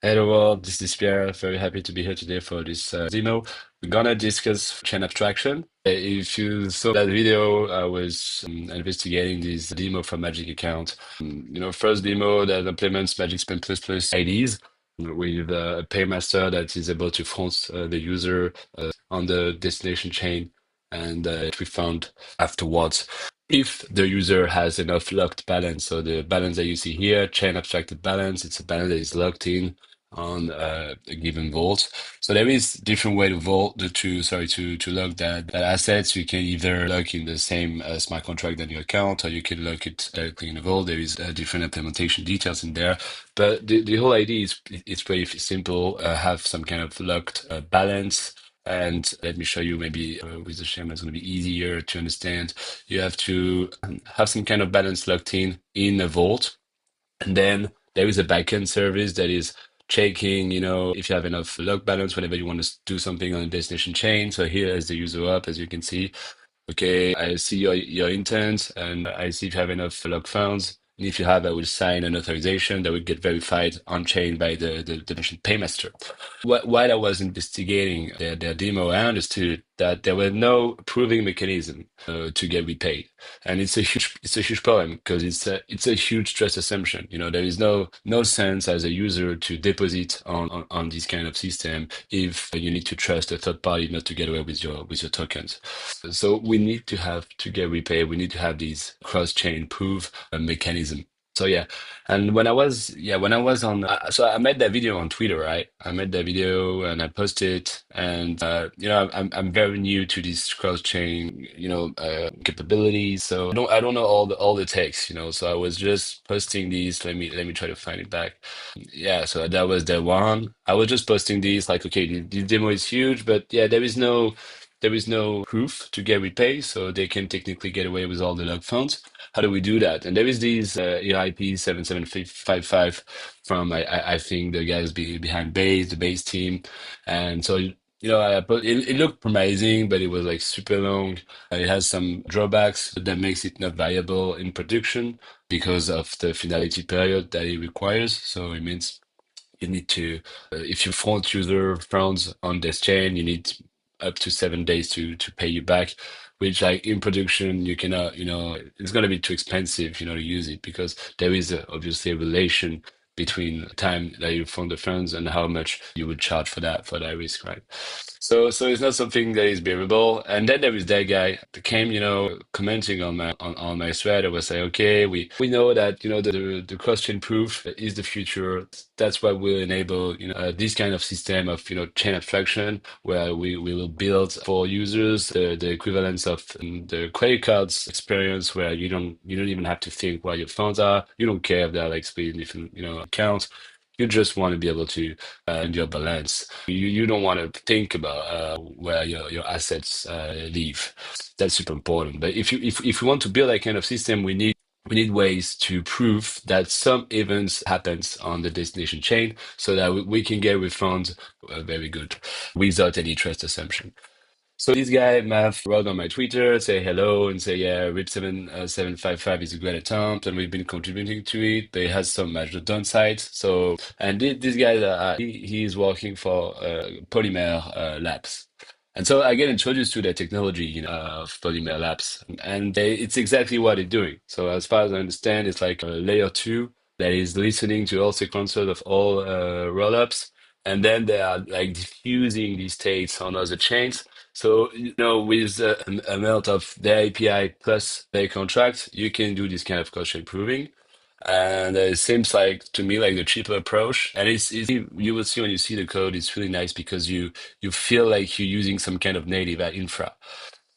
Hello world, this is Pierre. Very happy to be here today for this demo. We're gonna discuss chain abstraction. If you saw that video, I was investigating this demo for Magic account. First demo that implements Magic Spend Plus IDs with a paymaster that is able to front the user on the destination chain, and we found afterwards if the user has enough locked balance. So the balance that you see here, chain abstracted balance, it's a balance that is locked in on a given vault. So there is different way to vault to lock that assets. You can either lock in the same smart contract than your account, or you can lock it directly in the vault. There is different implementation details in there, but the whole idea is it's pretty simple. Have some kind of locked balance. And let me show you maybe with the schema, it's going to be easier to understand. You have to have some kind of balance locked in a vault. And then there is a backend service that is checking, if you have enough log balance whenever you want to do something on a destination chain. So here is the user up, as you can see. Okay, I see your intent and I see if you have enough log funds. And if you have, I will sign an authorization that will get verified on chain by the mentioned paymaster. While I was investigating their demo, I understood that there were no proving mechanism to get repaid, and it's a huge problem because it's a huge trust assumption. There is no sense as a user to deposit on this kind of system if you need to trust a third party not to get away with your tokens. So we need to get repaid. We need to have these cross-chain proof mechanism. So yeah, and when I was on, so I made that video on Twitter, right? I made that video and I posted it, and I'm very new to this cross-chain, capabilities, so I don't know all the text, So I was just posting these. Let me try to find it back. Yeah, so that was the one. I was just posting these like, okay, the demo is huge, but yeah, there is no proof to get repaid, so they can technically get away with all the log funds. How do we do that? And there is these EIP 7755 from I think the guys behind the base team, and so it looked promising, but it was like super long. It has some drawbacks that makes it not viable in production because of the finality period that it requires. So it means you need to, if you front user funds on this chain, you need up to 7 days to pay you back, which like in production, you cannot, it's going to be too expensive, to use it because there is obviously a relation between time that you fund the funds and how much you would charge for that risk, right? So it's not something that is bearable. And then there is that guy that came, commenting on my thread. I was like, okay, we know that the cross-chain proof is the future. That's what will enable this kind of system of chain abstraction where we will build for users the equivalence of the credit cards experience where you don't even have to think where your funds are. You don't care if they're like split in different accounts. You just want to be able to your balance. You don't want to think about where your assets live. That's super important. But if we want to build that kind of system, we need ways to prove that some events happens on the destination chain so that we can get refunds very good without any trust assumption. So this guy, Math, wrote on my Twitter, say hello and say, yeah, RIP755 is a great attempt and we've been contributing to it, but it has some major downsides. So, and this guy, he is working for Polymer Labs. And so I get introduced to the technology, of Polymer Labs, and it's exactly what it's doing. So as far as I understand, it's like a layer two that is listening to all sequences of all rollups, and then they are like diffusing these states on other chains. So, with an amount of their API plus their contract, you can do this kind of cost improving. And it seems like to me like the cheaper approach. And it's you will see when you see the code, it's really nice because you feel like you're using some kind of native infra.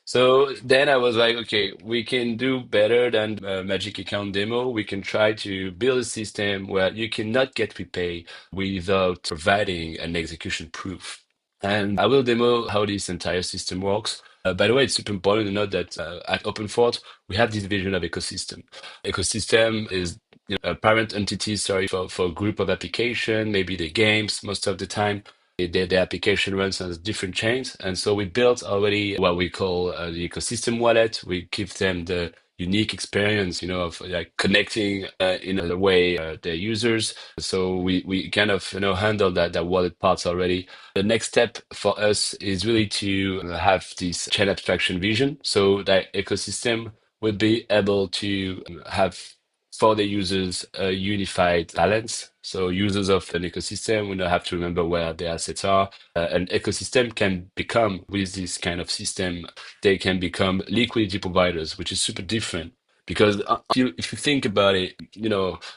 So then I was like, okay, we can do better than Magic Account demo. We can try to build a system where you cannot get repay without providing an execution proof. And I will demo how this entire system works. By the way, it's super important to note that at Openfort, we have this vision of ecosystem. Ecosystem is a parent entity, sorry, for a group of application, maybe the games most of the time. The application runs on different chains. And so we built already what we call the ecosystem wallet. We give them the unique experience, of like connecting in a way their users. So we kind of handle that wallet parts already. The next step for us is really to have this chain abstraction vision, so that ecosystem would be able to have for the users a unified balance. So users of an ecosystem will not have to remember where their assets are. An ecosystem can become, with this kind of system, they can become liquidity providers, which is super different. Because if you think about it,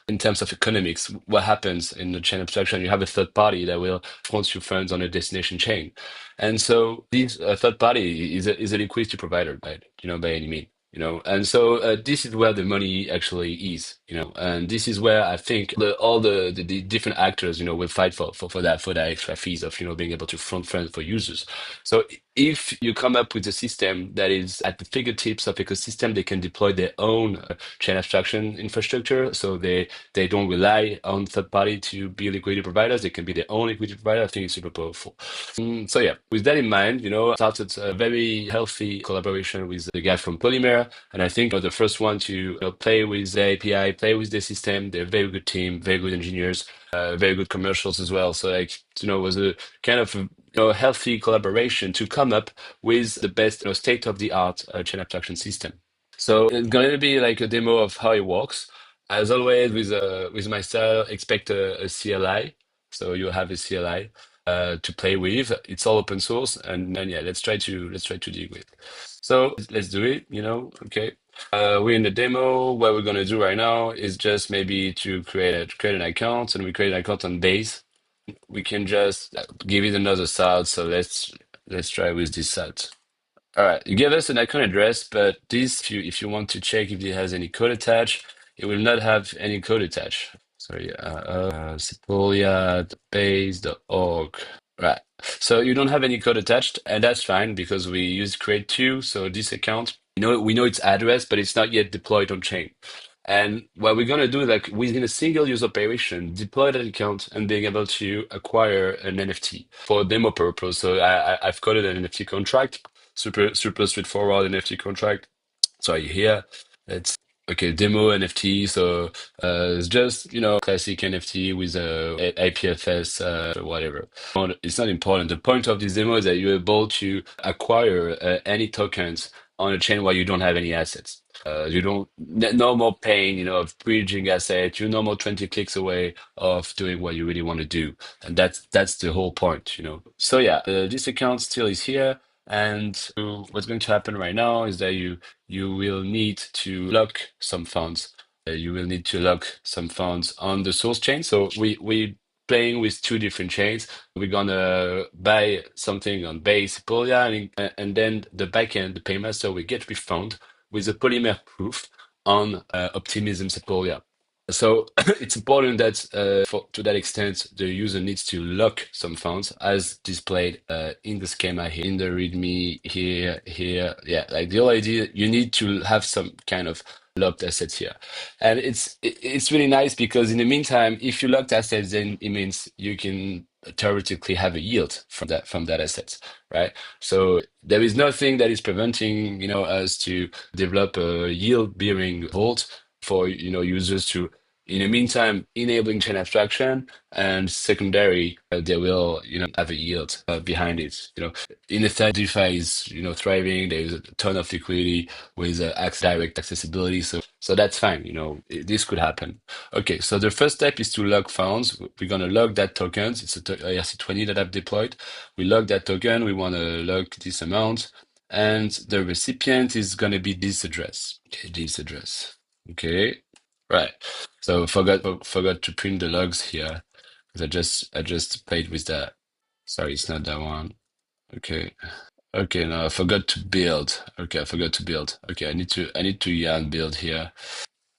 in terms of economics, what happens in the chain abstraction, you have a third party that will front you funds on a destination chain. And so this third party is a liquidity provider, right? By any means. And so this is where the money actually is, and this is where I think all the different actors, will fight for that extra fees of, being able to front fund for users. So if you come up with a system that is at the fingertips of ecosystem, they can deploy their own chain abstraction infrastructure. So they don't rely on third party to be liquidity providers. They can be their own liquidity provider. I think it's super powerful. So yeah, with that in mind, I started a very healthy collaboration with the guy from Polymer, and I think the first one to play with the API, play with the system. They're a very good team, very good engineers, very good commercials as well. So like it was a kind of healthy collaboration to come up with the best state of the art chain abstraction system. So it's going to be like a demo of how it works. As always, with my style, expect a CLI. So you have a CLI to play with. It's all open source, and then yeah, let's try to dig with. So let's do it. Okay. We're in the demo. What we're gonna do right now is just maybe to create an account, and we create an account on base. We can just give it another site. So let's try with this site. All right, you give us an account address, but this, if you want to check if it has any code attached, it will not have any code attached. Sorry, sepolia.base.org. Right. So you don't have any code attached, and that's fine because we use create two. So this account, we know its address, but it's not yet deployed on chain. And what we're gonna do, like within a single use operation, deploy that account and being able to acquire an NFT for demo purpose. So I've coded an NFT contract, super super straightforward NFT contract. So here it's okay, demo NFT. So it's just classic NFT with a IPFS whatever. It's not important. The point of this demo is that you're able to acquire any tokens on a chain where you don't have any assets. You don't no more pain, of bridging assets. You're no more 20 clicks away of doing what you really want to do, and that's the whole point. So yeah, this account still is here, and what's going to happen right now is that you will need to lock some funds. You will need to lock some funds on the source chain. So we playing with two different chains. We're gonna buy something on base Polymer, and then the backend, the paymaster, will get refund with a polymer proof on Optimism Sepolia. So it's important that to that extent, the user needs to lock some funds as displayed in the schema here, in the README here. Yeah, like the whole idea, you need to have some kind of locked assets here. And it's really nice because in the meantime, if you locked assets, then it means you can theoretically have a yield from that asset, right? So there is nothing that is preventing us to develop a yield bearing vault for users to in the meantime enabling chain abstraction, and secondary they will have a yield behind it. In the third, DeFi is thriving. There's a ton of liquidity with direct accessibility, so that's fine. This could happen. Okay, so the first step is to log funds. We're gonna log that tokens. It's a ERC20 that I've deployed. We log that token. We want to log this amount, and the recipient is gonna be this address. Okay, this address. Okay, right. So forgot to print the logs here because I just played with that. Sorry, it's not that one. Okay. Okay, no, I forgot to build. Okay, I forgot to build. Okay, I need to yarn build here.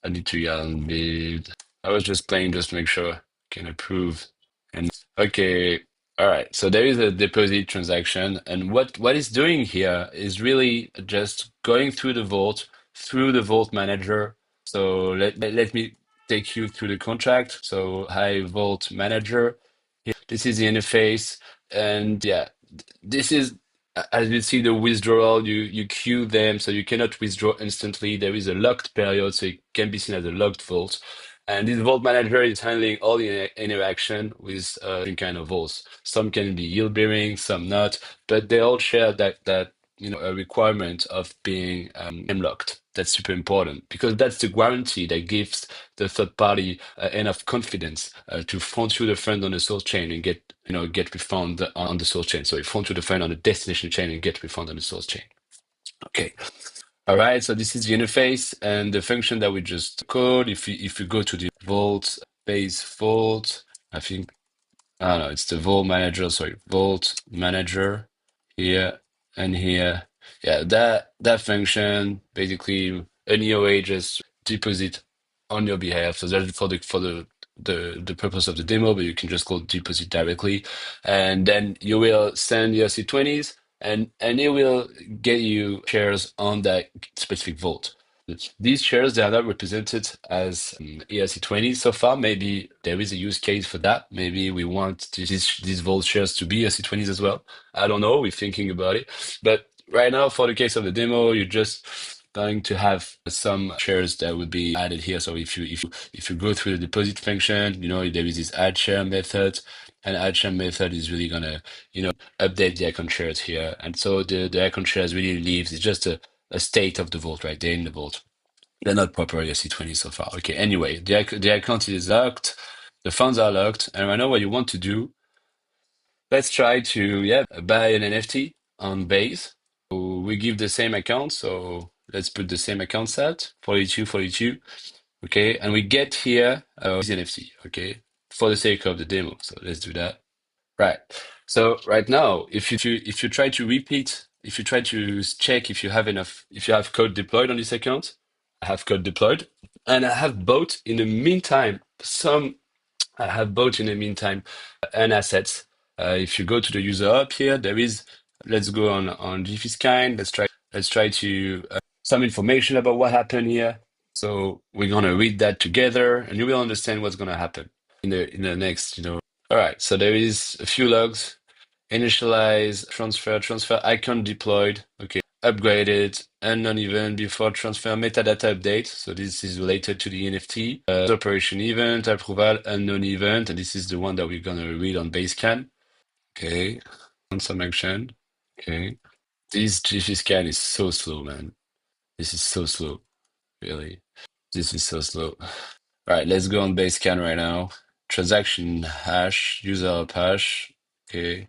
I need to yarn build. I was just playing just to make sure. Can approve. And okay, all right. So there is a deposit transaction, and what it's doing here is really just going through the vault manager. So let me take you through the contract. So hi vault manager. This is the interface, and yeah, this is as you see the withdrawal, you queue them, so you cannot withdraw instantly. There is a locked period, so it can be seen as a locked vault. And this vault manager is handling all the interaction with different kind of vaults. Some can be yield bearing, some not, but they all share that a requirement of being locked. That's super important because that's the guarantee that gives the third party enough confidence to front you the fund on the source chain and get refund on the source chain. So you front you the fund on the destination chain and get refund on the source chain. Okay. All right. So this is the interface and the function that we just code. If you go to the vault base vault, I think I don't know, it's the vault manager. Sorry, vault manager here and here. Yeah, that function basically an EOA just deposit on your behalf. So that's for the purpose of the demo, but you can just go deposit directly, and then you will send your C20s, and it will get you shares on that specific vault. These shares, they are not represented as ERC20 so far. Maybe there is a use case for that. Maybe we want these vault shares to be ERC20s as well. I don't know. We're thinking about it. But right now, for the case of the demo, you're just going to have some shares that would be added here. So if you go through the deposit function, there is this add share method. And add share method is really gonna, update the icon shares here. And so the icon shares really leaves. It's just a state of the vault, right? They're in the vault. They're not proper ERC20 so far. Okay, anyway, the account is locked, the funds are locked, and I know what you want to do. Let's try to, yeah, buy an NFT on Base. So we give the same account, so let's put the same account set, 4242. Okay, and we get here this NFT, okay, for the sake of the demo. So let's do that. Right. So right now, if you try to repeat, if you try to check if you have code deployed on this account, I have code deployed, and I have bought in the meantime an assets. If you go to the user hub here, there is. Let's go on GFisKine. Let's try to some information about what happened here. So we're gonna read that together, and you will understand what's gonna happen in the next. All right. So there is a few logs. Initialize, transfer icon deployed, okay, upgraded, unknown event before transfer metadata update. So this is related to the NFT. Operation event, approval, unknown event, and this is the one that we're gonna read on Basecamp. Okay, on some action. Okay. This GC scan is so slow, man. This is so slow, really. This is so slow. All right, let's go on Basecamp right now. Transaction hash, user hash. Okay.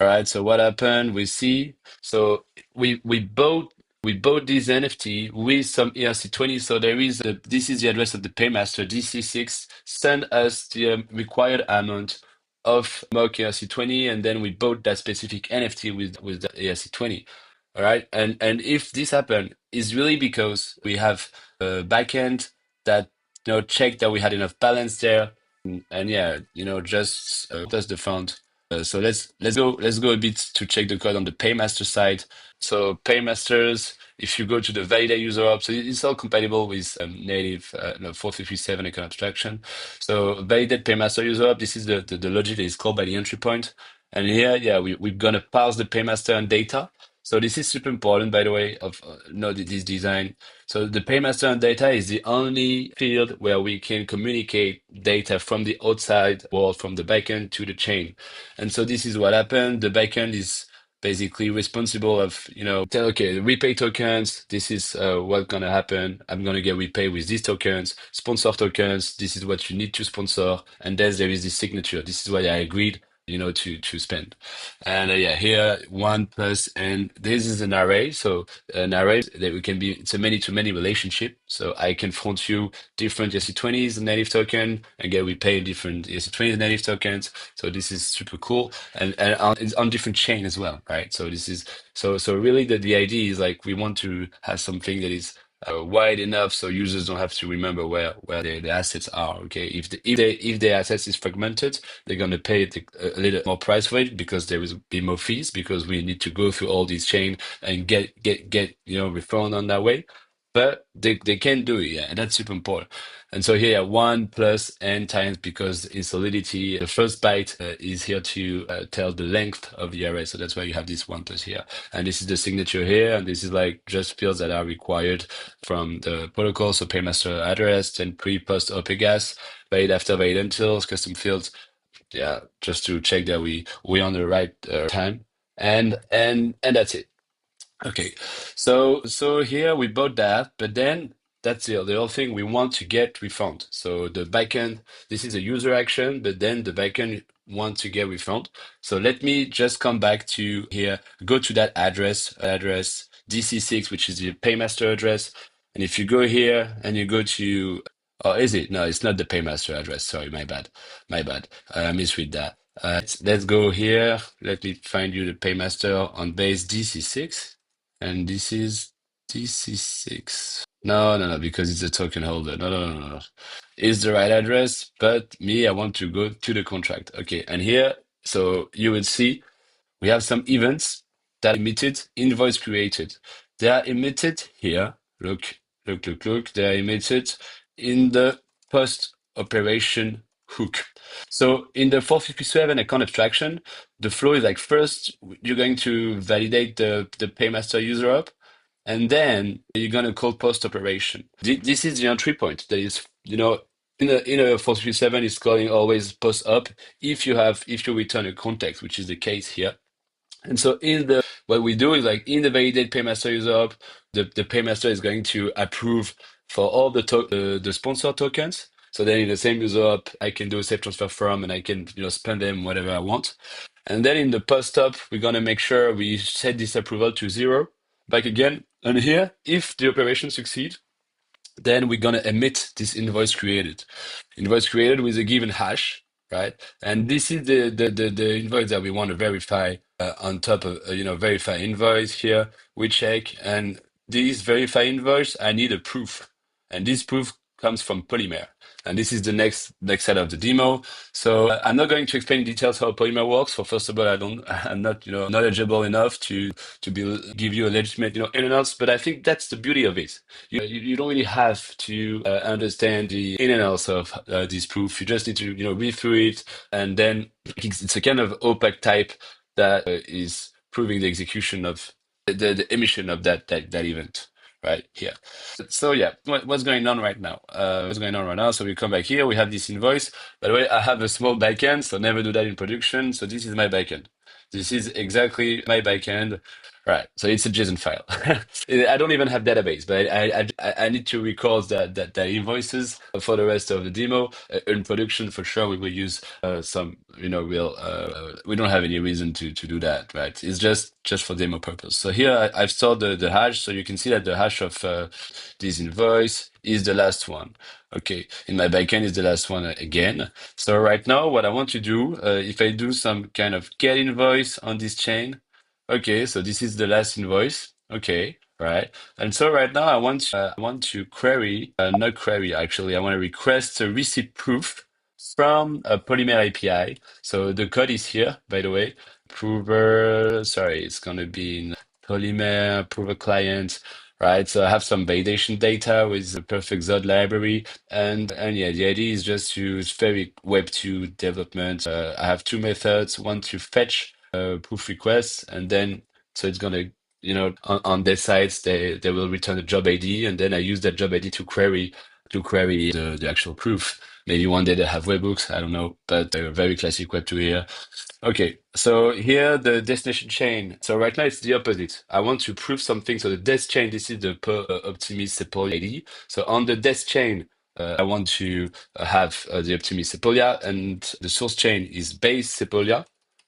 All right, so what happened? We see. So we bought this NFT with some ERC20. So this is the address of the paymaster DC6. Send us the required amount of mock ERC20, and then we bought that specific NFT with the ERC20. All right, and if this happened, it's really because we have a backend that checked that we had enough balance there, and yeah, just does the fund. So let's go a bit to check the code on the Paymaster side. So Paymasters, if you go to the validate user hub, so it's all compatible with native no, 4337 account abstraction. So validate Paymaster user hub, this is the logic that is called by the entry point. And here, yeah, we're gonna parse the Paymaster and data. So this is super important, by the way, of this design. So the paymaster and data is the only field where we can communicate data from the outside world, from the backend to the chain. And so this is what happened. The backend is basically responsible of, tell, okay, repay tokens, this is what's gonna happen. I'm gonna get repaid with these tokens. Sponsor tokens, this is what you need to sponsor. And then there is this signature. This is what I agreed, to spend. And yeah, here one plus, and this is an array. So an array that we can be, it's a many-to-many relationship. So I can front you different ERC20s native token and get repaid different ERC20s native tokens. So this is super cool, and it's on different chain as well, right? So this is so really the idea is like we want to have something that is wide enough so users don't have to remember where the assets are. Okay, if the assets is fragmented, they're gonna pay a little more price for it because there will be more fees because we need to go through all these chain and get refund on that way. but they can do it, yeah, and that's super important. And so here, 1 plus n times, because in Solidity, the first byte is here to tell the length of the array. So that's why you have this 1 plus here. And this is the signature here, and this is like just fields that are required from the protocol. So paymaster address, then pre-post OPGAS, valid after, valid until, custom fields, yeah, just to check that we on the right time, and that's it. Okay, so here we bought that, but then that's the whole thing. We want to get refund. So the backend, this is a user action, but then the backend wants to get refund. So let me just come back to here, go to that address DC6, which is the paymaster address. And if you go here and you go to, oh, is it? No, it's not the paymaster address. Sorry, my bad. I misread that. Let's go here. Let me find you the paymaster on base DC6. And this is DC6. No, no, no, because it's a token holder. No, no, no, no, no. It's the right address, but me, I want to go to the contract. Okay, and here, so you will see we have some events that are emitted, invoice created. They are emitted here. Look. They are emitted in the post operation hook. So in the 457 account abstraction, the flow is like first you're going to validate the paymaster user up, and then you're going to call post operation. This is the entry point. That is, in a 457 is calling always post up if you return a context, which is the case here. And so in the what we do is like in the validate paymaster user up, the paymaster is going to approve for all the sponsor tokens. So then in the same user up, I can do a safe transfer from and I can spend them whatever I want. And then in the post up, we're gonna make sure we set this approval to 0 back again. And here, if the operation succeeds, then we're gonna emit this invoice created with a given hash, right? And this is the invoice that we want to verify on top of verify invoice here. We check, and this verify invoice, I need a proof, and this proof comes from Polymer. And this is the next set of the demo. So I'm not going to explain in details how Polymer works. For first of all, I'm not knowledgeable enough to give you a legitimate in and outs. But I think that's the beauty of it. You don't really have to understand the in and outs of this proof. You just need to read through it, and then it's a kind of opaque type that is proving the execution of the emission of that event right here. So yeah, what's going on right now? So we come back here. We have this invoice. By the way, I have a small backend, so never do that in production. So this is my backend. This is exactly my backend. Right. So it's a JSON file. I don't even have database, but I need to record that invoices for the rest of the demo. In production, for sure, we will use some. We don't have any reason to do that, right? It's just for demo purpose. So here I've stored the hash, so you can see that the hash of this invoice is the last one. Okay, in my backend is the last one again. So right now, what I want to do, if I do some kind of get invoice on this chain, okay, so this is the last invoice. Okay, right. And so right now, I want to query, not query actually. I want to request a receipt proof from a Polymer API. So the code is here, by the way. Prover, sorry, it's gonna be in Polymer Prover client, right? So I have some validation data with the perfect Zod library, and yeah, the idea is just to it's very Web2 development. I have two methods: one to fetch proof requests, and then so it's gonna on their sides they will return a job ID, and then I use that job ID to query the actual proof. Maybe one day they have webhooks, I don't know, but they're very classic Web2 here. Okay, so here the destination chain. So right now it's the opposite. I want to prove something. So the des chain, this is the per Optimus Sepolia ID. So on the des chain, I want to have the Optimus Sepolia, and the source chain is base Sepolia.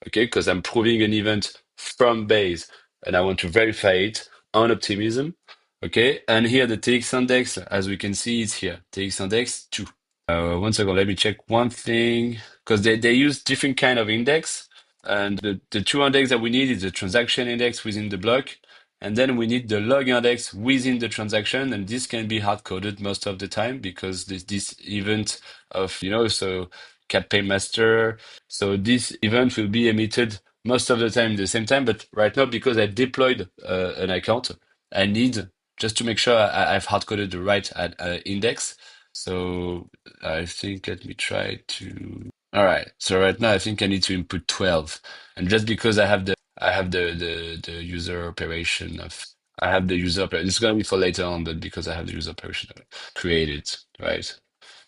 Okay, because I'm proving an event from base, and I want to verify it on Optimism. Okay, and here the TX index, as we can see, is here. TX index 2. One second, let me check one thing because they use different kind of index, and the two index that we need is the transaction index within the block, and then we need the log index within the transaction, and this can be hard coded most of the time because this event of so cat paymaster, so this event will be emitted most of the time at the same time, but right now because I deployed an account, I need just to make sure I've hard coded the right index. So I think let me try to. All right. So right now I think I need to input 12, and just because I have the user operation of I have the user operation. It's gonna be for later on, but because I have the user operation created, right?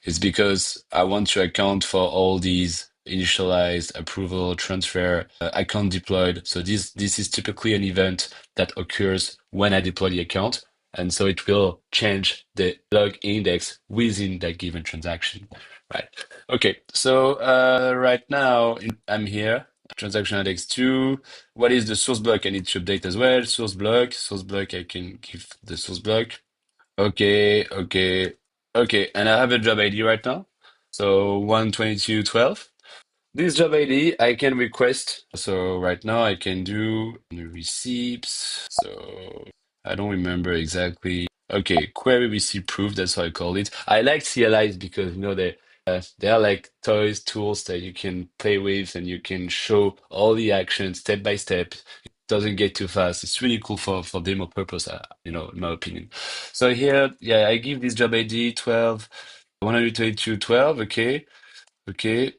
It's because I want to account for all these initialized approval, transfer, account deployed. So this is typically an event that occurs when I deploy the account. And so it will change the log index within that given transaction, right? Okay, so right now I'm here, transaction index 2. What is the source block? I need to update as well. Source block, I can give the source block. Okay, okay, okay. And I have a job ID right now. So 122.12. This job ID I can request. So right now I can do receipts. So I don't remember exactly. Okay, query receipt proof. That's how I call it. I like CLIs because they are like toys, tools that you can play with and you can show all the actions step by step. It doesn't get too fast. It's really cool for demo purpose, in my opinion. So here, yeah, I give this job ID 12, 122.12. Okay. Okay,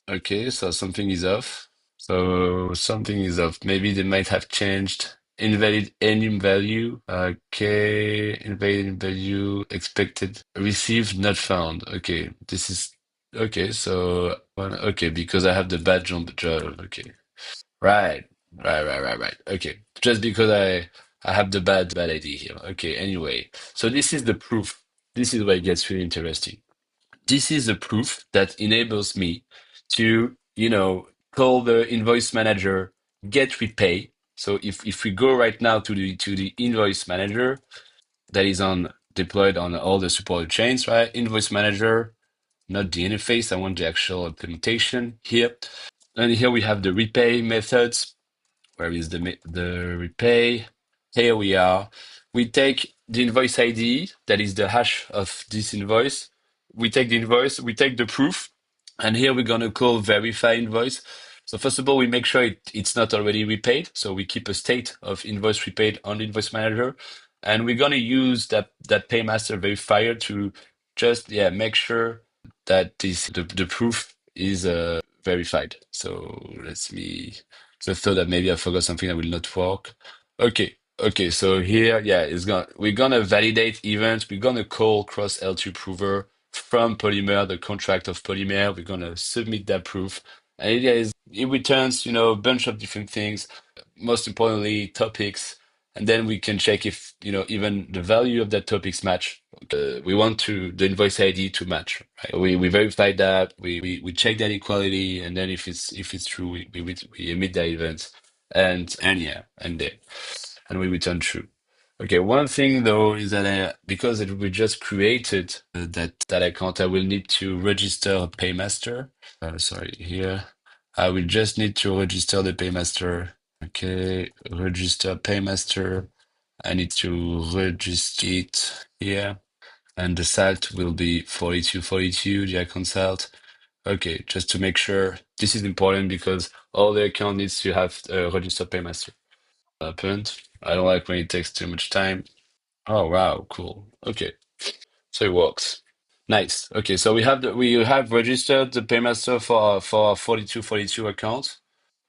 okay, so something is off. So something is off. Maybe they might have changed invalid ending value. Okay, invalid value expected received not found. Okay, this is okay. So okay, because I have the badge on the job. Okay, right, right. Okay, just because I have the bad idea here. Okay, anyway, so this is the proof. This is where it gets really interesting. This is a proof that enables me to, call the invoice manager, get repay. So if we go right now to the invoice manager that is on deployed on all the supported chains, right? Invoice manager, not the interface. I want the actual implementation here. And here we have the repay methods. Where is the repay? Here we are. We take the invoice ID, that is the hash of this invoice. We take the invoice, we take the proof, and here we're gonna call verify invoice. So first of all, we make sure it's not already repaid. So we keep a state of invoice repaid on the invoice manager. And we're gonna use that paymaster verifier to just make sure that the proof is verified. So let me so I thought that maybe I forgot something that will not work. Okay, okay. So here, yeah, we're gonna validate events. We're gonna call cross L2 prover from Polymer, the contract of Polymer. We're gonna submit that proof, and it returns, a bunch of different things. Most importantly, topics, and then we can check if even the value of that topics match. We want the invoice ID to match. Right? We verify that, we check that equality, and then if it's true, we emit that event, and yeah, and we return true. Okay, one thing though is that because we just created that account, I will need to register a paymaster. Sorry, here I will just need to register the paymaster. Okay, register paymaster. I need to register it here. And the salt will be 4242, the account salt. Okay, just to make sure. This is important because all the account needs to have a registered paymaster. Happened. I don't like when it takes too much time. Oh wow, cool. Okay, so it works. Nice. Okay, so we have registered the paymaster for 4242 account.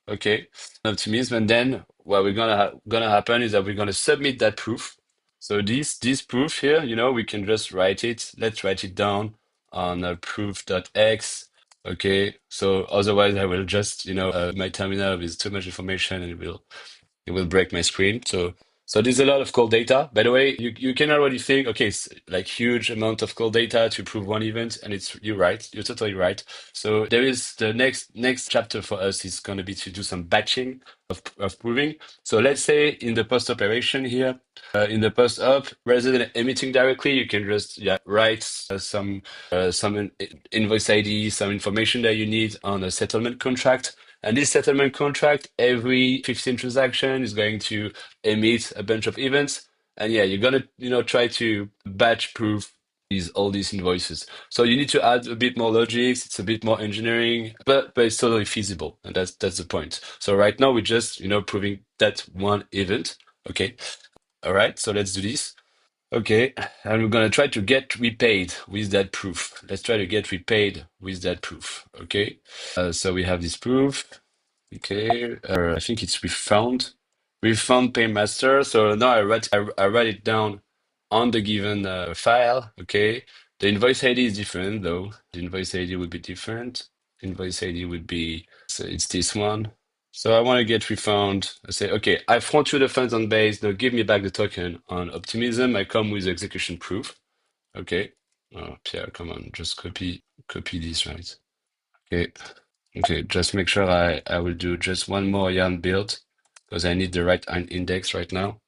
Okay, optimism, and then what we're gonna happen is that we're gonna submit that proof. So this proof here, we can just write it. Let's write it down on proof.x. Okay, so otherwise I will just my terminal with too much information and it will break my screen. So there's a lot of cold data. By the way, you can already think, okay, it's like huge amount of cold data to prove one event, and you're right, you're totally right. So there is the next chapter for us is going to be to do some batching of proving. So let's say in the post operation here, in the post up, rather than emitting directly, you can just write some invoice ID, some information that you need on a settlement contract. And this settlement contract, every 15 transaction is going to emit a bunch of events. And yeah, you're gonna, try to batch proof all these invoices. So you need to add a bit more logics, it's a bit more engineering, but it's totally feasible. And that's the point. So right now we're just, proving that one event. Okay. All right. So let's do this. Okay, and we're gonna try to get repaid with that proof. Let's try to get repaid with that proof. Okay, so we have this proof. Okay, I think it's refund paymaster. So now I write it down on the given file. Okay, the invoice ID is different though. The invoice ID would be different. Invoice ID would be, so it's this one. So I want to get refund. I say, okay, I front you the funds on base. Now give me back the token on Optimism. I come with execution proof. Okay. Oh, Pierre, come on, just copy this, right? Okay. Okay, just make sure I will do just one more yarn build because I need the right index right now.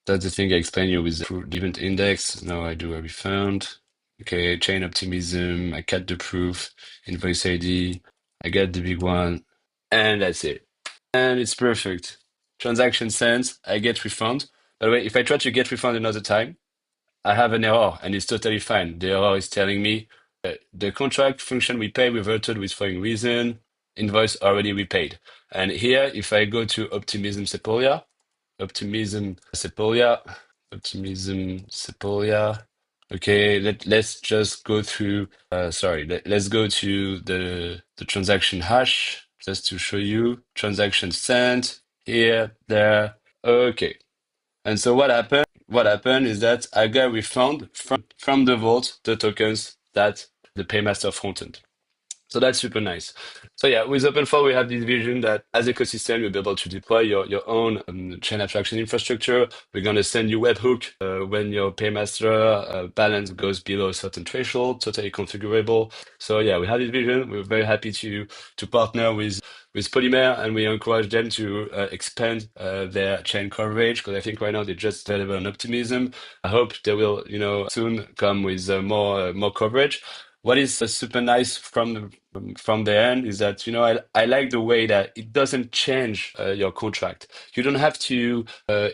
That's the thing I explained you with the event index. Now I do a refund. Okay, chain optimism. I cut the proof, invoice ID. I get the big one, and that's it. And it's perfect. Transaction sent. I get refund. By the way, if I try to get refund another time, I have an error, and it's totally fine. The error is telling me the contract function we pay reverted with following reason. Invoice already repaid. And here, if I go to Optimism Sepolia, Optimism Sepolia, Optimism Sepolia. Okay, let's just go through. Let's go to the transaction hash just to show you transaction sent here, there. Okay, and so what happened? What happened is that I got refund from the vault the tokens that the paymaster fronted. So that's super nice. So yeah, with Openfort, we have this vision that as ecosystem, you'll be able to deploy your own chain abstraction infrastructure. We're going to send you webhook when your paymaster balance goes below a certain threshold, totally configurable. So yeah, we have this vision. We're very happy to partner with Polymer, and we encourage them to expand their chain coverage because I think right now they're just available on Optimism. I hope they will, soon come with more coverage. What is super nice from the end is that I like the way that it doesn't change your contract. You don't have to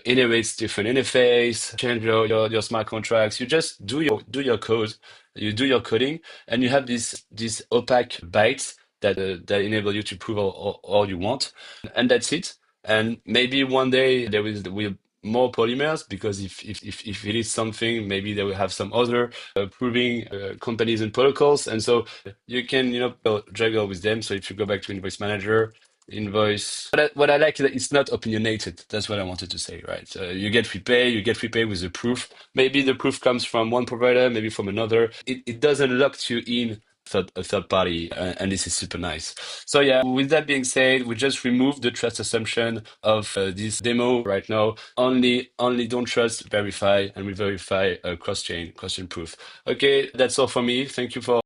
inherit different interface, change your smart contracts. You just do your code, you do your coding, and you have these opaque bytes that enable you to prove all you want, and that's it. And maybe one day will more polymers because if it is something, maybe they will have some other proving companies and protocols, and so you can juggle with them. So if you go back to Invoice Manager, invoice, what I like is that it's not opinionated. That's what I wanted to say, right? You get repay with the proof. Maybe the proof comes from one provider, maybe from another. It doesn't lock you in a third party, and this is super nice. So yeah, with that being said, we just remove the trust assumption of this demo right now. Only don't trust, verify, and we verify cross chain proof. Okay, that's all for me. Thank you for